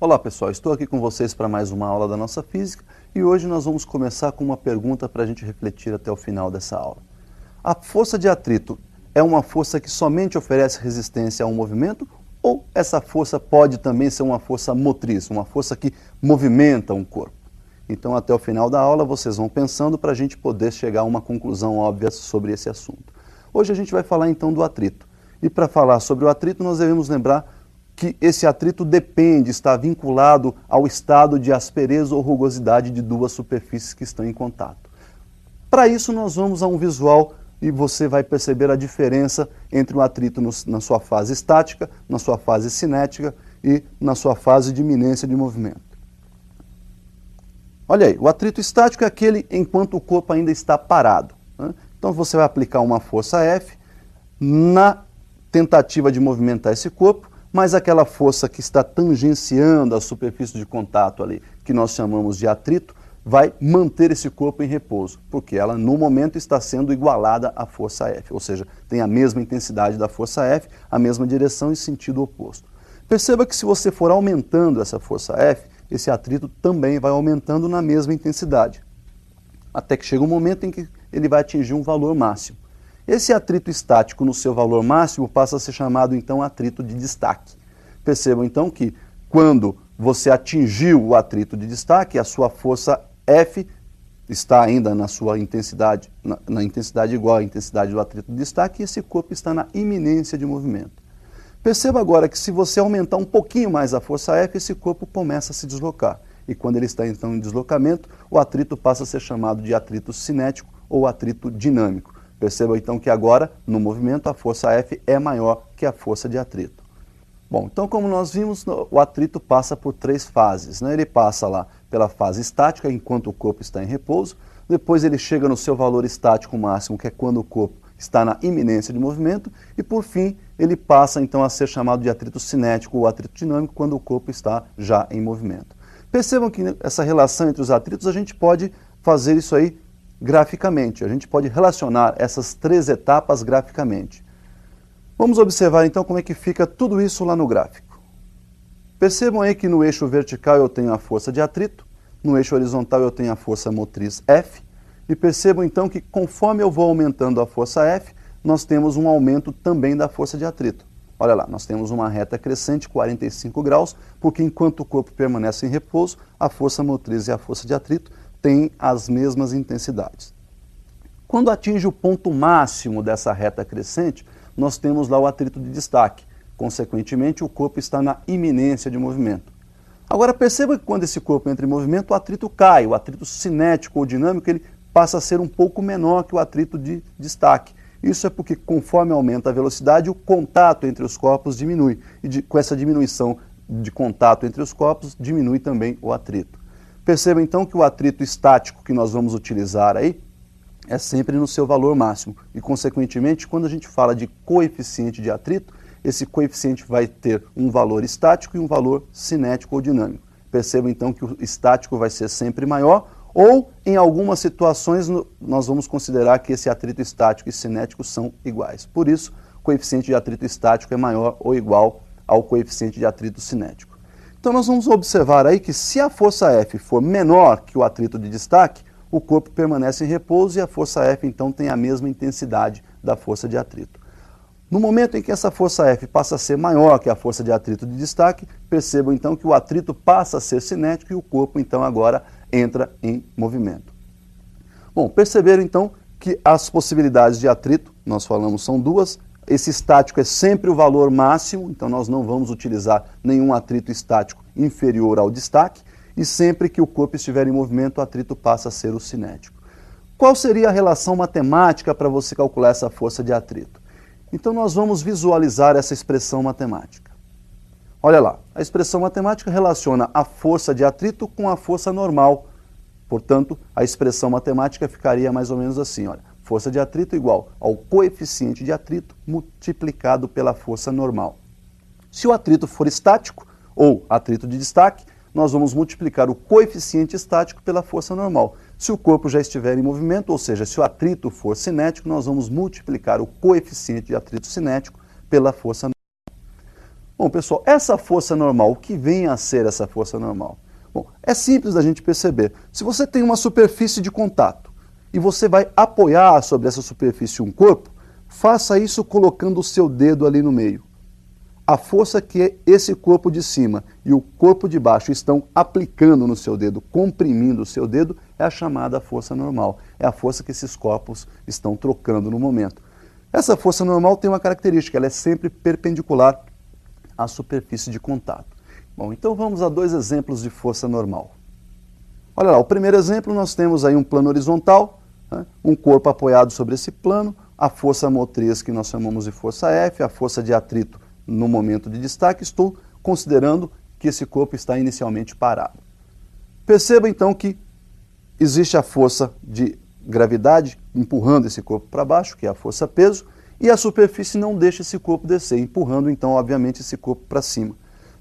Olá pessoal, estou aqui com vocês para mais uma aula da nossa física e hoje nós vamos começar com uma pergunta para a gente refletir até o final dessa aula. A força de atrito é uma força que somente oferece resistência a um movimento ou essa força pode também ser uma força motriz, uma força que movimenta um corpo? Então até o final da aula vocês vão pensando para a gente poder chegar a uma conclusão óbvia sobre esse assunto. Hoje a gente vai falar então do atrito e para falar sobre o atrito nós devemos lembrar que esse atrito depende, está vinculado ao estado de aspereza ou rugosidade de duas superfícies que estão em contato. Para isso nós vamos a um visual e você vai perceber a diferença entre o atrito na sua fase estática, na sua fase cinética e na sua fase de iminência de movimento. Olha aí, o atrito estático é aquele enquanto o corpo ainda está parado, né? Então você vai aplicar uma força F na tentativa de movimentar esse corpo, mas aquela força que está tangenciando a superfície de contato ali, que nós chamamos de atrito, vai manter esse corpo em repouso, porque ela no momento está sendo igualada à força F, ou seja, tem a mesma intensidade da força F, a mesma direção e sentido oposto. Perceba que se você for aumentando essa força F, esse atrito também vai aumentando na mesma intensidade, até que chega um momento em que ele vai atingir um valor máximo. Esse atrito estático no seu valor máximo passa a ser chamado então atrito de destaque. Percebam então que quando você atingiu o atrito de destaque, a sua força F está ainda na sua intensidade, na intensidade igual à intensidade do atrito de destaque e esse corpo está na iminência de movimento. Perceba agora que se você aumentar um pouquinho mais a força F, esse corpo começa a se deslocar. E quando ele está então em deslocamento, o atrito passa a ser chamado de atrito cinético ou atrito dinâmico. Perceba então que agora, no movimento, a força F é maior que a força de atrito. Bom, então como nós vimos, o atrito passa por três fases, né? Ele passa lá pela fase estática, enquanto o corpo está em repouso, depois ele chega no seu valor estático máximo, que é quando o corpo está na iminência de movimento, e por fim ele passa então a ser chamado de atrito cinético ou atrito dinâmico, quando o corpo está já em movimento. Percebam que essa relação entre os atritos, a gente pode fazer isso aí graficamente. A gente pode relacionar essas três etapas graficamente. Vamos observar então como é que fica tudo isso lá no gráfico. Percebam aí que no eixo vertical eu tenho a força de atrito, no eixo horizontal eu tenho a força motriz F, e percebam então que conforme eu vou aumentando a força F, nós temos um aumento também da força de atrito. Olha lá, nós temos uma reta crescente, 45 graus, porque enquanto o corpo permanece em repouso, a força motriz e a força de atrito têm as mesmas intensidades. Quando atinge o ponto máximo dessa reta crescente, nós temos lá o atrito de destaque. Consequentemente, o corpo está na iminência de movimento. Agora perceba que quando esse corpo entra em movimento, o atrito cai. O atrito cinético ou dinâmico ele passa a ser um pouco menor que o atrito de destaque. Isso é porque conforme aumenta a velocidade, o contato entre os corpos diminui. E com essa diminuição de contato entre os corpos, diminui também o atrito. Perceba então que o atrito estático que nós vamos utilizar aí é sempre no seu valor máximo. E, consequentemente, quando a gente fala de coeficiente de atrito, esse coeficiente vai ter um valor estático e um valor cinético ou dinâmico. Perceba então que o estático vai ser sempre maior, ou em algumas situações nós vamos considerar que esse atrito estático e cinético são iguais. Por isso, o coeficiente de atrito estático é maior ou igual ao coeficiente de atrito cinético. Então nós vamos observar aí que se a força F for menor que o atrito de destaque, o corpo permanece em repouso e a força F então tem a mesma intensidade da força de atrito. No momento em que essa força F passa a ser maior que a força de atrito de destaque, percebam então que o atrito passa a ser cinético e o corpo então agora entra em movimento. Bom, perceberam então que as possibilidades de atrito, nós falamos, são duas. Esse estático é sempre o valor máximo, então nós não vamos utilizar nenhum atrito estático inferior ao destaque, e sempre que o corpo estiver em movimento, o atrito passa a ser o cinético. Qual seria a relação matemática para você calcular essa força de atrito? Então nós vamos visualizar essa expressão matemática. Olha lá, a expressão matemática relaciona a força de atrito com a força normal. Portanto, a expressão matemática ficaria mais ou menos assim, olha. Força de atrito igual ao coeficiente de atrito multiplicado pela força normal. Se o atrito for estático, ou atrito de destaque, nós vamos multiplicar o coeficiente estático pela força normal. Se o corpo já estiver em movimento, ou seja, se o atrito for cinético, nós vamos multiplicar o coeficiente de atrito cinético pela força normal. Bom, pessoal, essa força normal, o que vem a ser essa força normal? Bom, é simples da gente perceber. Se você tem uma superfície de contato e você vai apoiar sobre essa superfície um corpo, faça isso colocando o seu dedo ali no meio. A força que esse corpo de cima e o corpo de baixo estão aplicando no seu dedo, comprimindo o seu dedo, é a chamada força normal. É a força que esses corpos estão trocando no momento. Essa força normal tem uma característica, ela é sempre perpendicular à superfície de contato. Bom, então vamos a dois exemplos de força normal. Olha lá, o primeiro exemplo nós temos aí um plano horizontal, né, um corpo apoiado sobre esse plano, a força motriz que nós chamamos de força F, a força de atrito no momento de destaque, estou considerando que esse corpo está inicialmente parado. Perceba então que existe a força de gravidade empurrando esse corpo para baixo, que é a força peso, e a superfície não deixa esse corpo descer, empurrando então, obviamente, esse corpo para cima.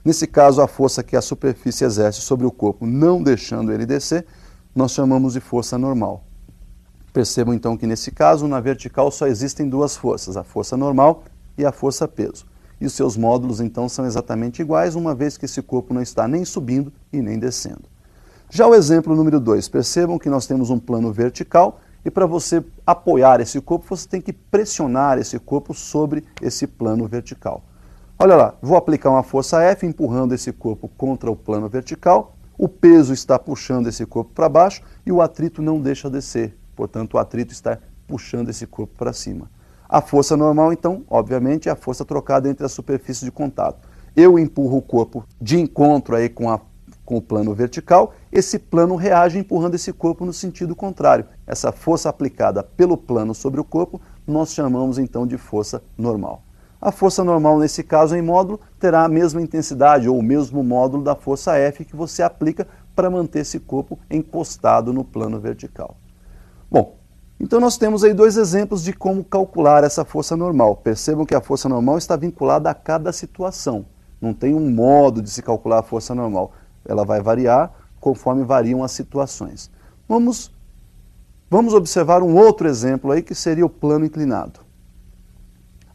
Nesse caso, a força que a superfície exerce sobre o corpo, não deixando ele descer, nós chamamos de força normal. Percebam então que nesse caso, na vertical, só existem duas forças, a força normal e a força peso. E os seus módulos então são exatamente iguais, uma vez que esse corpo não está nem subindo e nem descendo. Já o exemplo número 2, percebam que nós temos um plano vertical e para você apoiar esse corpo, você tem que pressionar esse corpo sobre esse plano vertical. Olha lá, vou aplicar uma força F empurrando esse corpo contra o plano vertical, o peso está puxando esse corpo para baixo e o atrito não deixa descer, portanto o atrito está puxando esse corpo para cima. A força normal, então, obviamente, é a força trocada entre as superfícies de contato. Eu empurro o corpo de encontro aí com o plano vertical, esse plano reage empurrando esse corpo no sentido contrário. Essa força aplicada pelo plano sobre o corpo, nós chamamos então de força normal. A força normal, nesse caso, em módulo, terá a mesma intensidade ou o mesmo módulo da força F que você aplica para manter esse corpo encostado no plano vertical. Bom, então nós temos aí dois exemplos de como calcular essa força normal. Percebam que a força normal está vinculada a cada situação. Não tem um modo de se calcular a força normal. Ela vai variar conforme variam as situações. Vamos observar um outro exemplo aí que seria o plano inclinado.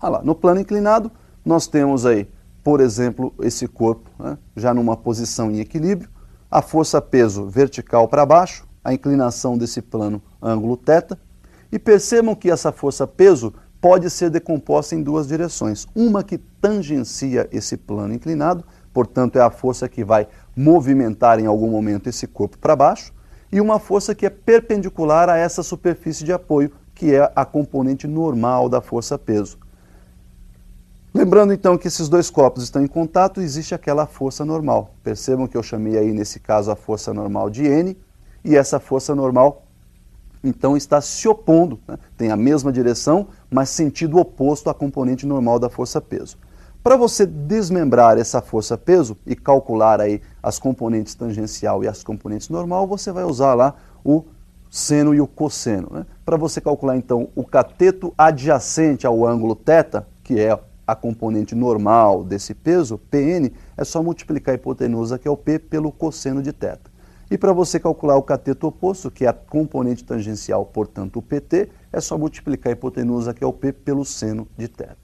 Olha lá, no plano inclinado nós temos aí, por exemplo, esse corpo, né, já numa posição em equilíbrio, a força peso vertical para baixo, a inclinação desse plano ângulo θ, e percebam que essa força peso pode ser decomposta em duas direções. Uma que tangencia esse plano inclinado, portanto é a força que vai movimentar em algum momento esse corpo para baixo, e uma força que é perpendicular a essa superfície de apoio, que é a componente normal da força peso. Lembrando então que esses dois corpos estão em contato, existe aquela força normal. Percebam que eu chamei aí nesse caso a força normal de N, e essa força normal então está se opondo, né? Tem a mesma direção, mas sentido oposto à componente normal da força peso. Para você desmembrar essa força peso e calcular aí as componentes tangencial e as componentes normal, você vai usar lá o seno e o cosseno, né? Para você calcular então o cateto adjacente ao ângulo θ, que é a componente normal desse peso, Pn, é só multiplicar a hipotenusa, que é o P, pelo cosseno de θ. E para você calcular o cateto oposto, que é a componente tangencial, portanto o PT, é só multiplicar a hipotenusa, que é o P, pelo seno de θ.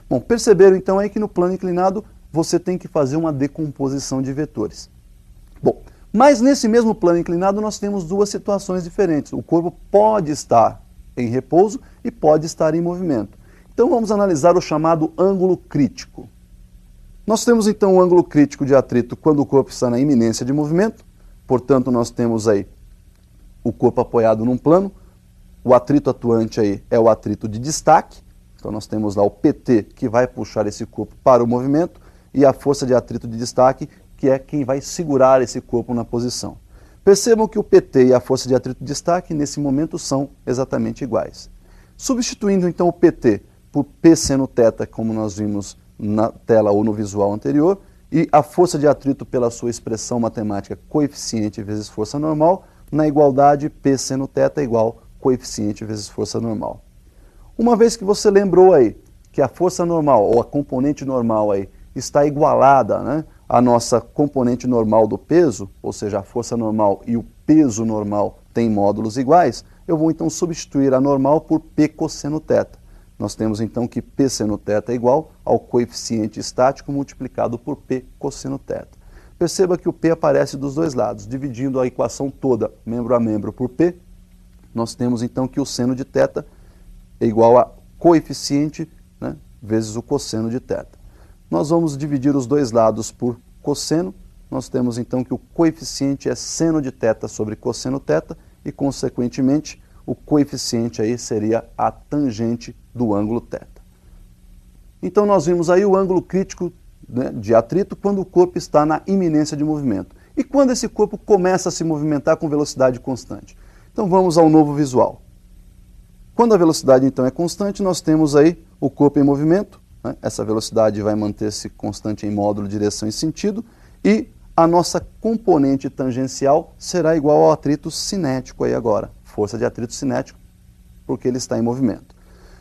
Bom, perceberam então aí que no plano inclinado você tem que fazer uma decomposição de vetores. Bom, mas nesse mesmo plano inclinado nós temos duas situações diferentes. O corpo pode estar em repouso e pode estar em movimento. Então vamos analisar o chamado ângulo crítico. Nós temos então o ângulo crítico de atrito quando o corpo está na iminência de movimento. Portanto, nós temos aí o corpo apoiado num plano, o atrito atuante aí é o atrito de destaque, então nós temos lá o PT que vai puxar esse corpo para o movimento e a força de atrito de destaque que é quem vai segurar esse corpo na posição. Percebam que o PT e a força de atrito de destaque nesse momento são exatamente iguais. Substituindo então o PT por P seno θ, como nós vimos na tela ou no visual anterior, e a força de atrito pela sua expressão matemática coeficiente vezes força normal, na igualdade P seno θ igual coeficiente vezes força normal. Uma vez que você lembrou aí que a força normal ou a componente normal aí está igualada, né, à nossa componente normal do peso, ou seja, a força normal e o peso normal têm módulos iguais, eu vou então substituir a normal por P cosseno θ. nós temos então que P seno θ é igual ao coeficiente estático multiplicado por P cosseno θ. Perceba que o P aparece dos dois lados, dividindo a equação toda, membro a membro, por P, nós temos então que o seno de θ é igual a coeficiente, né, vezes o cosseno de θ. Nós vamos dividir os dois lados por cosseno, nós temos então que o coeficiente é seno de θ sobre cosseno θ e, consequentemente, o coeficiente aí seria a tangente do ângulo θ. Então nós vimos aí o ângulo crítico, né, de atrito quando o corpo está na iminência de movimento. E quando esse corpo começa a se movimentar com velocidade constante? Então vamos ao novo visual. Quando a velocidade então é constante, nós temos aí o corpo em movimento, né? Essa velocidade vai manter-se constante em módulo, direção e sentido, e a nossa componente tangencial será igual ao atrito cinético aí agora, força de atrito cinético, porque ele está em movimento.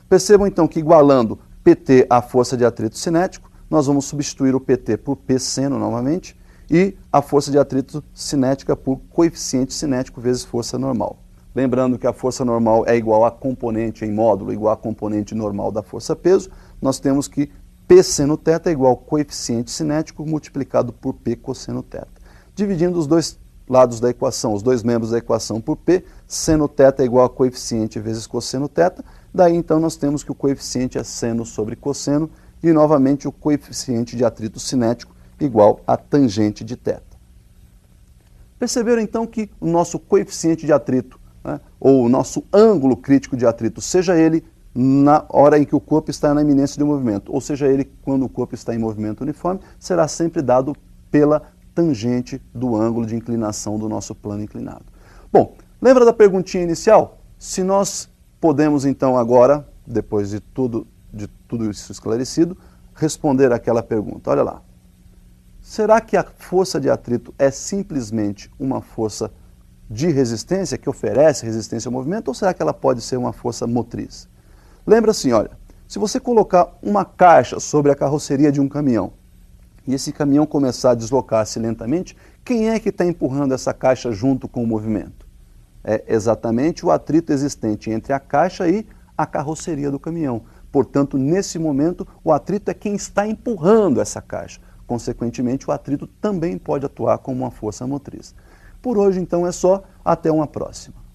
Percebam então que igualando PT à força de atrito cinético, nós vamos substituir o PT por P seno novamente e a força de atrito cinética por coeficiente cinético vezes força normal. Lembrando que a força normal é igual a componente em módulo, igual a componente normal da força-peso, nós temos que P seno θ é igual ao coeficiente cinético multiplicado por P cosseno θ. Dividindo os dois lados da equação, os dois membros da equação por P, seno θ é igual a coeficiente vezes cosseno θ, daí então nós temos que o coeficiente é seno sobre cosseno e novamente o coeficiente de atrito cinético igual a tangente de θ. Perceberam então que o nosso coeficiente de atrito, né, ou o nosso ângulo crítico de atrito, seja ele na hora em que o corpo está na iminência de movimento, ou seja ele quando o corpo está em movimento uniforme, será sempre dado pela tangente do ângulo de inclinação do nosso plano inclinado. Bom, lembra da perguntinha inicial? Se nós podemos então agora, depois de tudo isso esclarecido, responder aquela pergunta. Olha lá. Será que a força de atrito é simplesmente uma força de resistência, que oferece resistência ao movimento, ou será que ela pode ser uma força motriz? Lembra assim, olha, se você colocar uma caixa sobre a carroceria de um caminhão, e esse caminhão começar a deslocar-se lentamente, quem é que está empurrando essa caixa junto com o movimento? É exatamente o atrito existente entre a caixa e a carroceria do caminhão. Portanto, nesse momento, o atrito é quem está empurrando essa caixa. Consequentemente, o atrito também pode atuar como uma força motriz. Por hoje, então, é só. Até uma próxima.